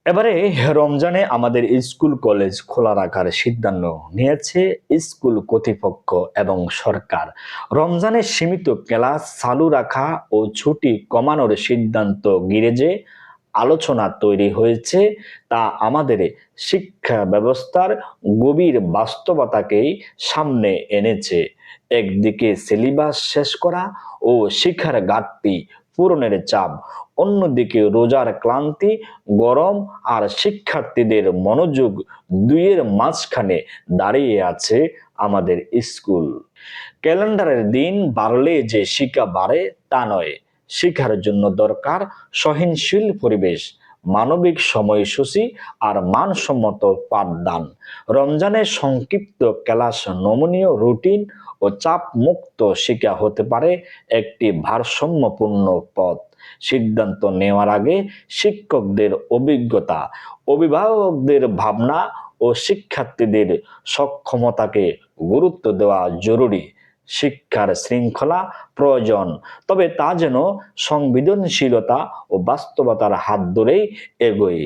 এবারে রমজানে আমাদের স্কুল কলেজ খোলা রাখার সিদ্ধান্ত নিয়েছে স্কুল কর্তৃপক্ষ এবং সরকার। রমজানে সীমিত ক্লাস চালু রাখা ও ছুটি কমানোর সিদ্ধান্ত ঘিরে যে আলোচনা তৈরি হয়েছে তা আমাদের শিক্ষা ব্যবস্থার গভীর বাস্তবতাকেই সামনে এনেছে। একদিকে সিলেবাস শেষ করা ও শিক্ষার ঘাটতি পূরণের চাপ, অন্যদিকে রোজার ক্লান্তি, গরম আর শিক্ষার্থীদের মনোযোগ, দুইয়ের মাঝখানে দাঁড়িয়ে আছে আমাদের স্কুল। ক্যালেন্ডারের দিন বাড়লে যে শিক্ষা বাড়ে তা নয়। শিক্ষার জন্য দরকার সহনশীল পরিবেশ, মানবিক সময়সূচি আর মানসম্মত পাঠদান। রমজানের সংক্ষিপ্ত ক্লাস, নমনীয় রুটিন ও চাপ মুক্ত শিক্ষা হতে পারে একটি ভারসাম্যপূর্ণ পথ। সিদ্ধান্ত নেওয়ার আগে শিক্ষকদের অভিজ্ঞতা, অভিভাবকদের ভাবনা ও শিক্ষার্থীদের সক্ষমতাকে গুরুত্ব দেওয়া জরুরি। শিক্ষার শৃঙ্খলা প্রয়োজন, তবে তা যেন সংবেদনশীলতা ও বাস্তবতার হাত ধরেই এগোয়।